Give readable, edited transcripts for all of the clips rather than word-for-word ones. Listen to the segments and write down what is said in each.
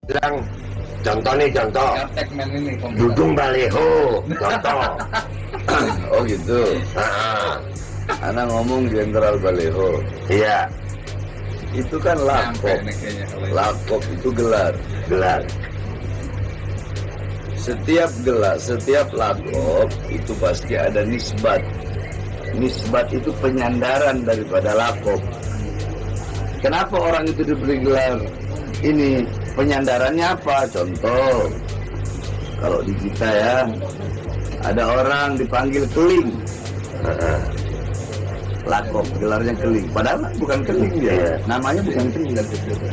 bilang contoh nih, contoh Tagman ini Dudung Baleho, contoh. Oh gitu. Nah, Anak ngomong Jenderal Baleho. iya, Itu kan lakop. Lakop itu gelar. gelar. Setiap gelar, setiap lakop itu pasti ada nisbat. Nisbat itu penyandaran daripada lakop. Kenapa orang itu diberi gelar ini? Penyandarannya apa? Contoh, kalau di kita ya, ada orang dipanggil Keling. Lakop, gelarnya Keling. Padahal bukan Keling dia, namanya bukan Keling.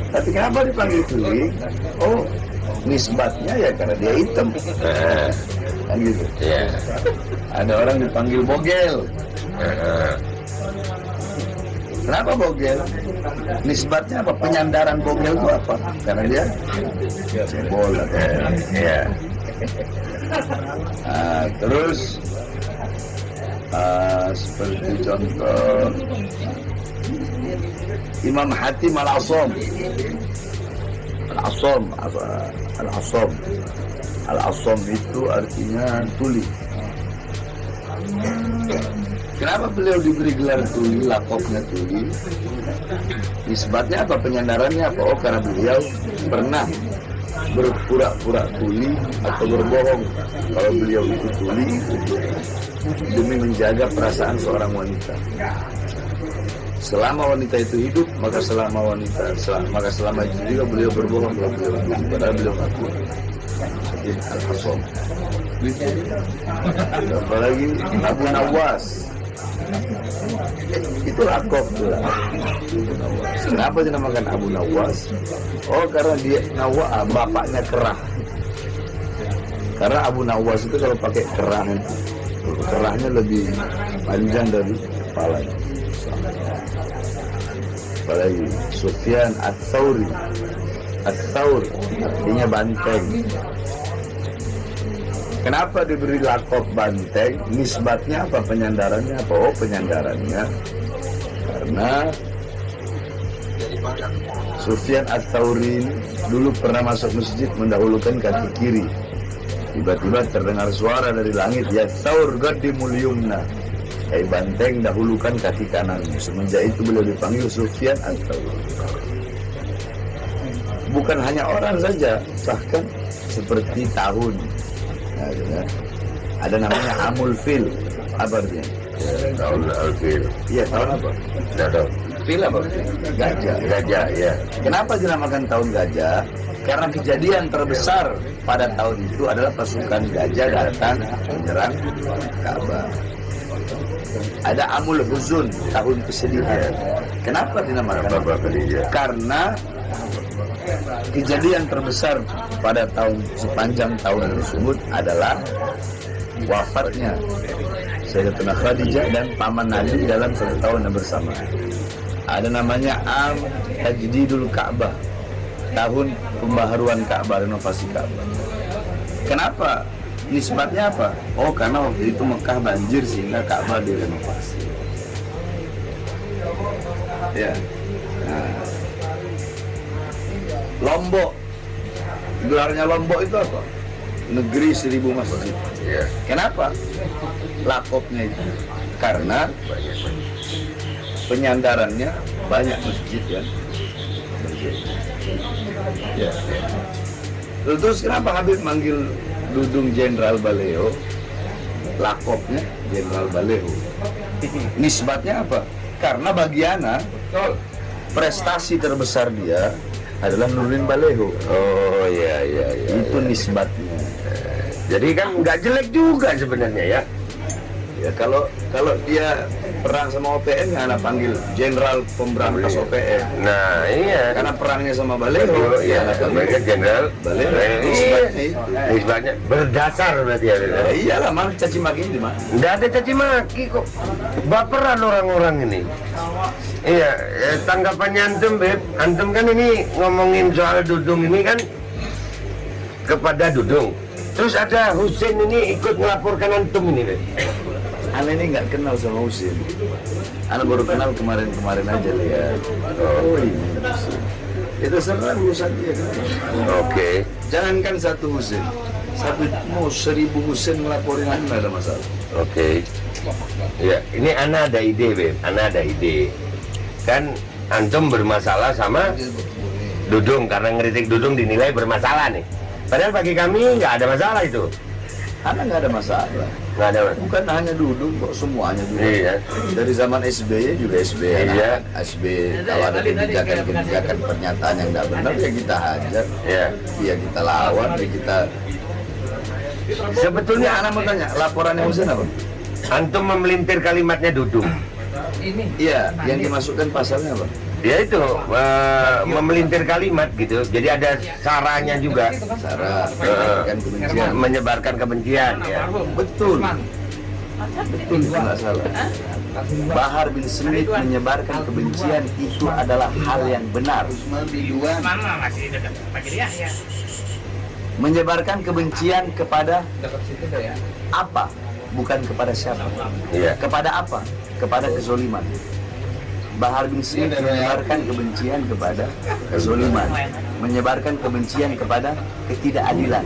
Tapi kenapa dipanggil Keling? Oh, nisbatnya ya karena dia hitam. Kan gitu. Iya. Ada orang dipanggil Bogel. Kenapa Bogel? Nisbatnya apa? Penyandaran Bogel itu apa? Karena dia bola. Iya. Nah, terus seperti contoh Imam Hatim Al-Asom. Al-Asom itu artinya tuli. Kenapa beliau diberi gelar tuli, lakopnya tuli? Nisbatnya apa? Penyandarannya apa? Oh, karena beliau pernah berpura-pura tuli atau berbohong kalau beliau itu tuli demi menjaga perasaan seorang wanita. Selama wanita itu hidup, maka selama itu juga beliau berbohong kalau beliau tuli, padahal beliau ngaku. Jadi Al-Asom. Apalagi Abu Nawas. Itu lakop tuh. Kenapa dinamakan Abu Nawas? Oh, karena dia bapaknya kerah. Karena Abu Nawas itu kalau pakai kerah, kerahnya lebih panjang dari kepalanya. Apalagi Sufyan Ats-Tsauri. Ats-Tsaur artinya banteng. Kenapa diberi lakop banteng? Nisbatnya apa? Penyandarannya apa? Oh, penyandarannya karena Sufyan Ats-Tsauri dulu pernah masuk masjid mendahulukan kaki kiri. Tiba-tiba terdengar suara dari langit, ya Tsaur qaddimul yumna. Hai banteng, dahulukan kaki kanan. Semenjak itu beliau dipanggil Sufyan Ats-Tsauri. Bukan hanya orang saja, bahkan seperti tahun. Ada namanya Amul Fil. Apa artinya? Tahun Al-Fil. Iya, tahun apa? Tidak tahu. Fil apa? Gajah. Gajah, ya. Kenapa dinamakan tahun gajah? Karena kejadian terbesar pada tahun itu adalah pasukan gajah datang menyerang Ka'bah. Ada Amul Huzun, tahun kesedihan. Kenapa dinamakan? Karena kejadian terbesar pada sepanjang tahun tersebut adalah wafatnya Sayyidatuna Khadijah dan paman Nabi dalam satu tahun yang bersamaan. Ada namanya Am Tajdidul Ka'bah, tahun pembaharuan Ka'bah, renovasi Ka'bah. Kenapa? Nisbatnya apa? Oh, karena waktu itu Mekah banjir sehingga Ka'bah direnovasi. Ya. Nah, Lombok, gelarnya Lombok itu apa? Negeri 1000 masjid. Iya. Kenapa? Lakopnya itu karena penyandarannya banyak masjid kan. Ya. Terus kenapa Habib manggil Dudung Jenderal Baleho? Lakopnya Jenderal Baleho. Nisbatnya apa? Karena Bagiana prestasi terbesar dia adalah nurunin Baleho. Oh, iya. Itu nisbatnya. Jadi kan nggak jelek juga sebenarnya ya. Ya kalau dia perang sama OPM ya anak panggil Jenderal Pemberantas OPM. Nah, iya. Karena perangnya sama Baleho, ya, mereka Jenderal Baleho. Nisbatnya itu. Nisbatnya berdasar berarti ya. Ya iyalah, mana caci maki di mana? Nggak ada caci maki kok. Baperan orang-orang ini. Iya, tanggapannya antum, Beb. Antum kan ini ngomongin soal Dudung ini kan kepada Dudung. Terus ada Husin ini ikut melaporkan antum ini, Beb. Ana ini nggak kenal sama Husin. Ana baru kenal kemarin-kemarin aja lihat. Oh ini Husin. Itu serang urusan dia. Oke. Jangankan satu Husin, mau 1000 Husin ngelaporin Anda ada masalah. Oke. Ya, ini Ana ada ide, Beb. Ana ada ide. Kan antum bermasalah sama Dudung karena ngeritik Dudung dinilai bermasalah nih. Padahal bagi kami nggak ada masalah itu. Anda nggak ada masalah. Nggak ada. Bukan hanya Dudung kok, semuanya juga. Iya. Dari zaman SBY juga SBY. Iya. SBY kalau ada kebijakan pernyataan yang tidak benar ya kita hajar. Ya. Ya kita lawan, ya kita. Sebetulnya anak mau tanya, laporannya Husin apa? Antum memelintir kalimatnya Dudung. Iya, yang dimasukkan pasalnya apa? Ya itu memelintir kalimat gitu. Jadi ada saranya juga. Cara menyebarkan kebencian. Menyebarkan kebencian ya. Betul. Betul, itu nggak salah. Bahar bin Smith menyebarkan kebencian itu adalah hal yang benar. Menyebarkan kebencian kepada apa? Bukan kepada siapa. Iya. Kepada apa? Kepada kezoliman. Bahar bin Smith menyebarkan kebencian kepada kezoliman, menyebarkan kebencian kepada ketidakadilan,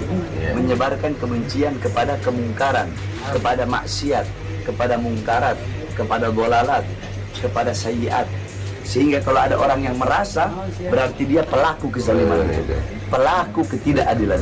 menyebarkan kebencian kepada kemungkaran, kepada maksiat, kepada mungkarat, kepada dolalat, kepada sayyiat. Sehingga kalau ada orang yang merasa, berarti dia pelaku kezaliman, pelaku ketidakadilan.